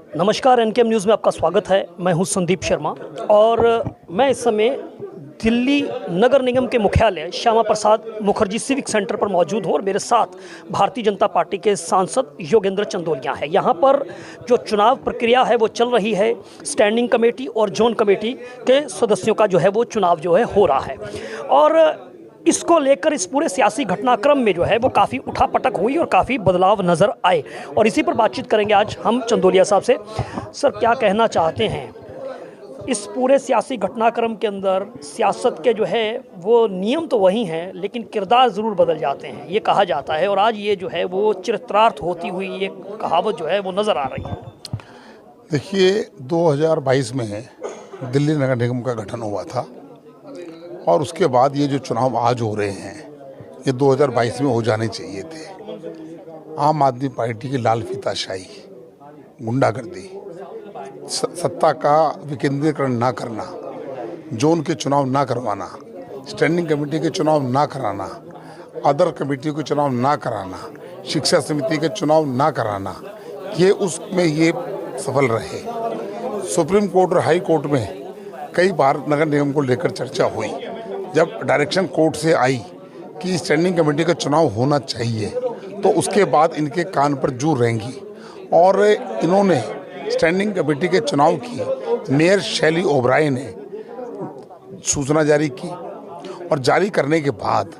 नमस्कार, एनकेएम न्यूज़ में आपका स्वागत है। मैं हूं संदीप शर्मा और मैं इस समय दिल्ली नगर निगम के मुख्यालय श्यामा प्रसाद मुखर्जी सिविक सेंटर पर मौजूद हूं और मेरे साथ भारतीय जनता पार्टी के सांसद योगेंद्र चंदोलिया हैं। यहां पर जो चुनाव प्रक्रिया है वो चल रही है। स्टैंडिंग कमेटी और जोन कमेटी के सदस्यों का जो है वो चुनाव जो है हो रहा है और इसको लेकर इस पूरे सियासी घटनाक्रम में जो है वो काफ़ी उठापटक हुई और काफ़ी बदलाव नज़र आए और इसी पर बातचीत करेंगे आज हम चंदोलिया साहब से। सर, क्या कहना चाहते हैं इस पूरे सियासी घटनाक्रम के अंदर? सियासत के जो है वो नियम तो वही हैं लेकिन किरदार ज़रूर बदल जाते हैं, ये कहा जाता है और आज ये जो है वो चरित्रार्थ होती हुई ये कहावत जो है वो नज़र आ रही है। देखिए, 2022 में दिल्ली नगर निगम का गठन हुआ था और उसके बाद ये जो चुनाव आज हो रहे हैं ये 2022 में हो जाने चाहिए थे। आम आदमी पार्टी की लाल फीताशाही, गुंडागर्दी, सत्ता का विकेंद्रीकरण ना करना, जोन के चुनाव ना करवाना, स्टैंडिंग कमेटी के चुनाव ना कराना, अदर कमेटी के चुनाव ना कराना, शिक्षा समिति के चुनाव ना कराना, ये उसमें ये सफल रहे। सुप्रीम कोर्ट और हाई कोर्ट में कई बार नगर निगम को लेकर चर्चा हुई। जब डायरेक्शन कोर्ट से आई कि स्टैंडिंग कमेटी का चुनाव होना चाहिए तो उसके बाद इनके कान पर जू रहेंगी और इन्होंने स्टैंडिंग कमेटी के चुनाव की मेयर शैली ओबराय ने सूचना जारी की और जारी करने के बाद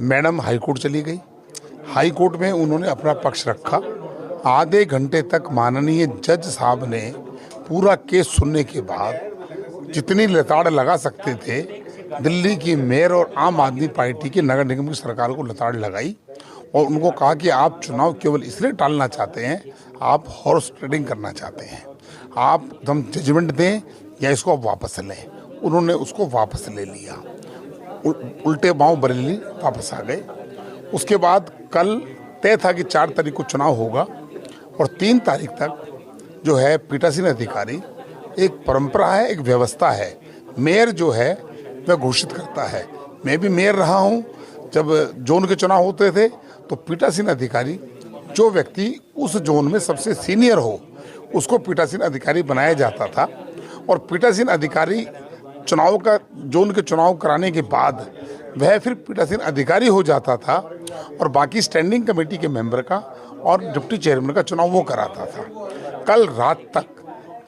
मैडम हाई कोर्ट चली गई। हाई कोर्ट में उन्होंने अपना पक्ष रखा। आधे घंटे तक माननीय जज साहब ने पूरा केस सुनने के बाद जितनी लताड़ लगा सकते थे दिल्ली की मेयर और आम आदमी पार्टी की नगर निगम की सरकार को लताड़ लगाई और उनको कहा कि आप चुनाव केवल इसलिए टालना चाहते हैं, आप हॉर्स ट्रेडिंग करना चाहते हैं, आप हम जजमेंट दें या इसको आप वापस लें। उन्होंने उसको वापस ले लिया। उल्टे पांव बरेली वापस आ गए। उसके बाद कल तय था कि 4 तारीख को चुनाव होगा और 3 तारीख तक जो है पीठासीन अधिकारी, एक परंपरा है, एक व्यवस्था है, मेयर जो है वह घोषित करता है। मैं भी मेयर रहा हूं। जब जोन के चुनाव होते थे तो पीठासीन अधिकारी, जो व्यक्ति उस जोन में सबसे सीनियर हो उसको पीठासीन अधिकारी बनाया जाता था और पीठासीन अधिकारी चुनाव का, जोन के चुनाव कराने के बाद वह फिर पीठासीन अधिकारी हो जाता था और बाकी स्टैंडिंग कमेटी के मेंबर का और डिप्टी चेयरमैन का चुनाव वो कराता था। कल रात तक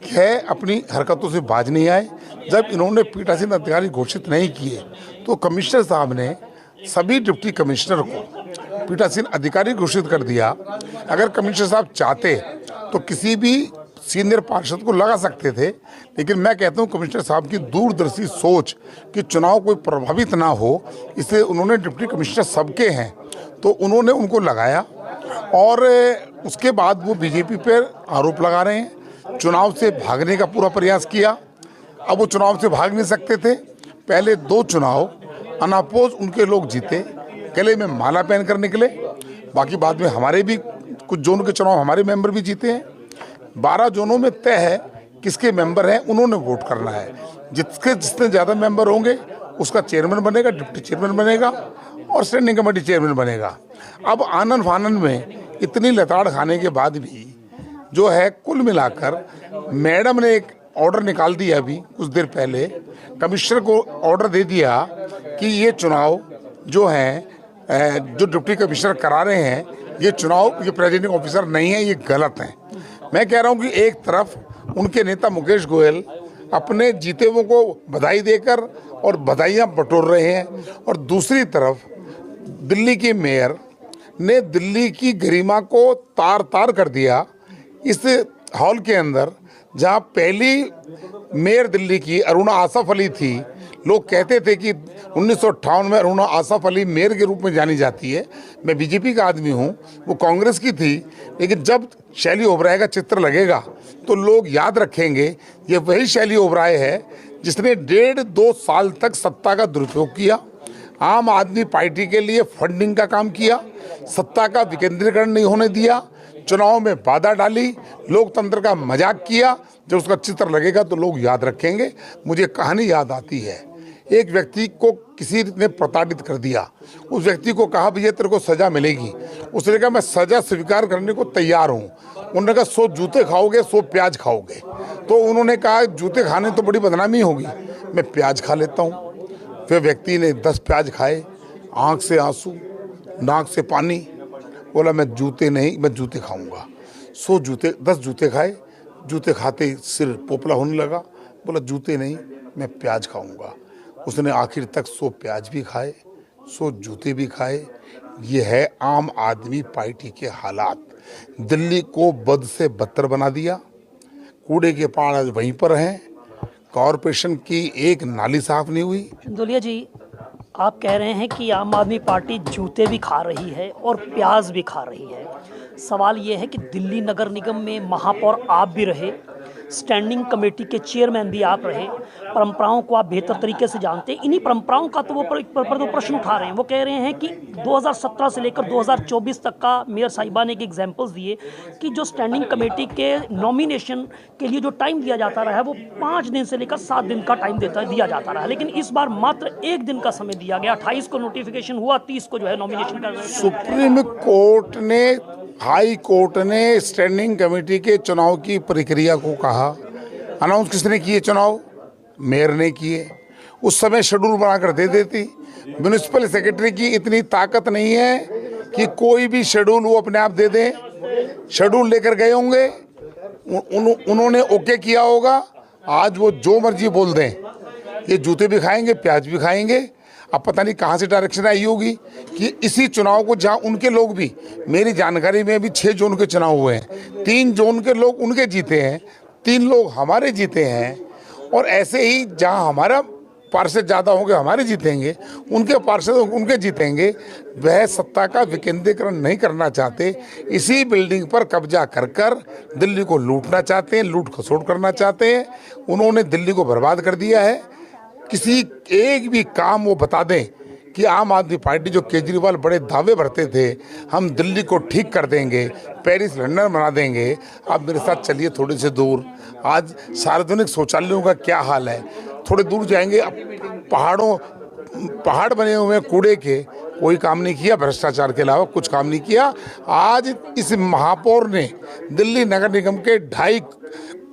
यह अपनी हरकतों से बाज नहीं आए। जब इन्होंने पीठासीन अधिकारी घोषित नहीं किए तो कमिश्नर साहब ने सभी डिप्टी कमिश्नर को पीठासीन अधिकारी घोषित कर दिया। अगर कमिश्नर साहब चाहते तो किसी भी सीनियर पार्षद को लगा सकते थे, लेकिन मैं कहता हूं कमिश्नर साहब की दूरदर्शी सोच कि चुनाव कोई प्रभावित ना हो, इसलिए उन्होंने डिप्टी कमिश्नर सबके हैं तो उन्होंने उनको लगाया और उसके बाद वो बीजेपी पर आरोप लगा रहे हैं। चुनाव से भागने का पूरा प्रयास किया। अब वो चुनाव से भाग नहीं सकते थे। पहले 2 चुनाव अनापोज उनके लोग जीते, गले में माला पहन कर निकले। बाकी बाद में हमारे भी कुछ जोन के चुनाव हमारे मेंबर भी जीते हैं। 12 जोनों में तय है किसके मेंबर हैं, उन्होंने वोट करना है। जितने ज़्यादा मेंबर होंगे उसका चेयरमैन बनेगा, डिप्टी चेयरमैन बनेगा और स्टैंडिंग कमेटी चेयरमैन बनेगा। अब आनंद फानन में इतनी लताड़ खाने के बाद भी जो है कुल मिलाकर मैडम ने एक ऑर्डर निकाल दिया। अभी कुछ देर पहले कमिश्नर को ऑर्डर दे दिया कि ये चुनाव जो हैं, जो डिप्टी कमिश्नर करा रहे हैं, ये चुनाव ये प्रेसिडिंग ऑफिसर नहीं है, ये गलत है। मैं कह रहा हूँ कि एक तरफ उनके नेता मुकेश गोयल अपने जीते हुए को बधाई देकर और बधाइयाँ बटोर रहे हैं और दूसरी तरफ दिल्ली की मेयर ने दिल्ली की गरिमा को तार तार कर दिया। इस हॉल के अंदर जहां पहली मेयर दिल्ली की अरुणा आसफ अली थी, लोग कहते थे कि 1958 में अरुणा आसफ अली मेयर के रूप में जानी जाती है। मैं बीजेपी का आदमी हूं, वो कांग्रेस की थी, लेकिन जब शैली ओबराय का चित्र लगेगा तो लोग याद रखेंगे ये वही शैली ओबराय है जिसने 1.5-2 साल तक सत्ता का दुरुपयोग किया, आम आदमी पार्टी के लिए फंडिंग का काम किया, सत्ता का विकेंद्रीकरण नहीं होने दिया, चुनाव में बाधा डाली, लोकतंत्र का मजाक किया। जब उसका चित्र लगेगा तो लोग याद रखेंगे। मुझे कहानी याद आती है, एक व्यक्ति को किसी ने प्रताड़ित कर दिया, उस व्यक्ति को कहा भैया तेरे को सजा मिलेगी, उसने कहा मैं सजा स्वीकार करने को तैयार हूँ। उन्होंने कहा 100 जूते खाओगे 100 प्याज खाओगे। तो उन्होंने कहा जूते खाने तो बड़ी बदनामी होगी, मैं प्याज खा लेता हूँ। फिर व्यक्ति ने 10 प्याज खाए, आँख से आंसू नाक से पानी, बोला मैं जूते नहीं, मैं जूते खाऊंगा। 100 जूते 10 जूते खाए, जूते खाते सिर पोपला होने लगा, बोला जूते नहीं मैं प्याज खाऊंगा। उसने आखिर तक 100 प्याज भी खाए, 100 जूते भी खाए। ये है आम आदमी पार्टी के हालात। दिल्ली को बद से बदतर बना दिया, कूड़े के पहाड़ वहीं पर हैं, कॉरपोरेशन की एक नाली साफ नहीं हुई। चंदोलिया जी, आप कह रहे हैं कि आम आदमी पार्टी जूते भी खा रही है और प्याज भी खा रही है। सवाल ये है कि दिल्ली नगर निगम में महापौर आप भी रहे, स्टैंडिंग कमेटी के चेयरमैन भी आप रहे, परंपराओं को आप बेहतर तरीके से जानते हैं। इन्हीं परंपराओं का तो वो प्रश्न उठा रहे हैं। वो कह रहे हैं कि 2017 से लेकर 2024 तक का मेयर साहिबा ने एक एग्जाम्पल्स दिए कि जो स्टैंडिंग कमेटी के नॉमिनेशन के लिए जो टाइम दिया जाता रहा है वो 5 दिन से लेकर 7 दिन का टाइम दिया जाता रहा है, लेकिन इस बार मात्र 1 दिन का समय दिया गया। 28 को नोटिफिकेशन हुआ, 30 को जो है नॉमिनेशन कर। सुप्रीम कोर्ट ने, हाई कोर्ट ने स्टैंडिंग कमेटी के चुनाव की प्रक्रिया को कहा, अनाउंस किसने किए चुनाव? मेयर ने किए। उस समय शेड्यूल बनाकर दे देती। म्यूनिसिपल सेक्रेटरी की इतनी ताकत नहीं है कि कोई भी शेड्यूल वो अपने आप दे दे। शेड्यूल लेकर गए होंगे, उन्होंने ओके किया होगा, आज वो जो मर्जी बोल दें, ये जूते भी खाएंगे प्याज भी खाएंगे। अब पता नहीं कहाँ से डायरेक्शन आई होगी कि इसी चुनाव को, जहाँ उनके लोग भी, मेरी जानकारी में भी 6 जोन के चुनाव हुए हैं, 3 जोन के लोग उनके जीते हैं, 3 लोग हमारे जीते हैं, और ऐसे ही जहाँ हमारा पार्षद ज़्यादा होंगे हमारे जीतेंगे, उनके पार्षद उनके जीतेंगे। वह सत्ता का विकेंद्रीकरण नहीं करना चाहते, इसी बिल्डिंग पर कब्जा कर कर दिल्ली को लूटना चाहते हैं, लूट खसोट करना चाहते हैं। उन्होंने दिल्ली को बर्बाद कर दिया है। किसी एक भी काम वो बता दें कि आम आदमी पार्टी, जो केजरीवाल बड़े दावे भरते थे हम दिल्ली को ठीक कर देंगे, पेरिस लंदन बना देंगे, आप मेरे साथ चलिए थोड़े से दूर। आज सार्वजनिक शौचालयों का क्या हाल है, थोड़े दूर जाएंगे, पहाड़ बने हुए हैं कूड़े के, कोई काम नहीं किया, भ्रष्टाचार के अलावा कुछ काम नहीं किया। आज इस महापौर ने दिल्ली नगर निगम के 2.5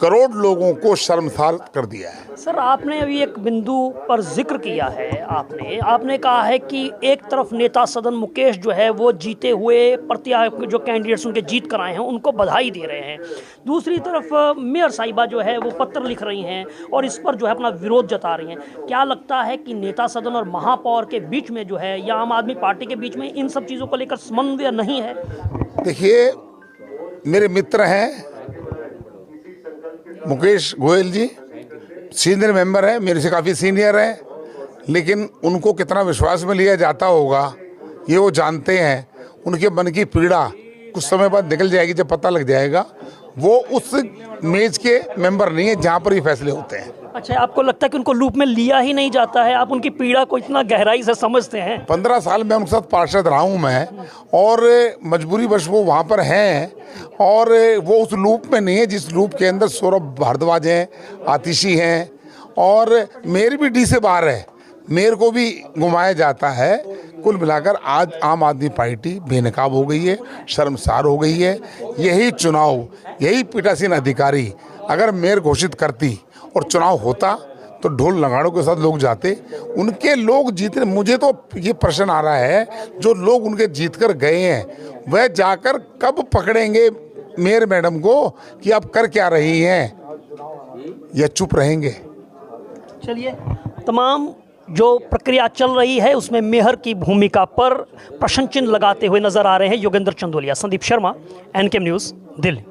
करोड़ लोगों को शर्मसार कर दिया है। सर, आपने अभी एक बिंदु पर जिक्र किया है, आपने कहा है कि एक तरफ नेता सदन मुकेश जो है वो जीते हुए प्रत्याशी जो कैंडिडेट्स उनके जीत कर आए हैं उनको बधाई दे रहे हैं, दूसरी तरफ मेयर साहिबा जो है वो पत्र लिख रही हैं और इस पर जो है अपना विरोध जता रही हैं। क्या लगता है कि नेता सदन और महापौर के बीच में जो है, या आम आदमी पार्टी के बीच में इन सब चीज़ों को लेकर समन्वय नहीं है? देखिए, मेरे मित्र हैं मुकेश गोयल जी, सीनियर मेंबर है, मेरे से काफ़ी सीनियर है, लेकिन उनको कितना विश्वास में लिया जाता होगा ये वो जानते हैं। उनके मन की पीड़ा कुछ समय बाद निकल जाएगी, जब पता लग जाएगा। वो उस मेज के मेंबर नहीं है जहाँ पर ये फैसले होते हैं। अच्छा, आपको लगता है कि उनको लूप में लिया ही नहीं जाता है? आप उनकी पीड़ा को इतना गहराई से समझते हैं? 15 साल में उनके साथ पार्षद रहा हूँ मैं, और मजबूरी वश वो वहाँ पर हैं, और वो उस लूप में नहीं है जिस लूप के अंदर सौरभ भारद्वाज हैं, आतिशी हैं, और मेयर भी डी से बाहर है, मेयर को भी घुमाया जाता है। कुल मिलाकर आज आम आदमी पार्टी बेनकाब हो गई है, शर्मसार हो गई है। यही चुनाव, यही पीठासीन अधिकारी अगर मेयर घोषित करती और चुनाव होता तो ढोल नगाड़ों के साथ लोग जाते, उनके लोग जीते। मुझे तो ये प्रश्न आ रहा है, जो लोग उनके जीत कर गए हैं वह जाकर कब पकड़ेंगे मेयर मैडम को कि आप कर क्या रही हैं, या चुप रहेंगे? चलिए, तमाम जो प्रक्रिया चल रही है उसमें मेयर की भूमिका पर प्रश्न चिन्ह लगाते हुए नजर आ रहे हैं योगेंद्र चंदोलिया। Sandeep Sharma, NKM news, Delhi.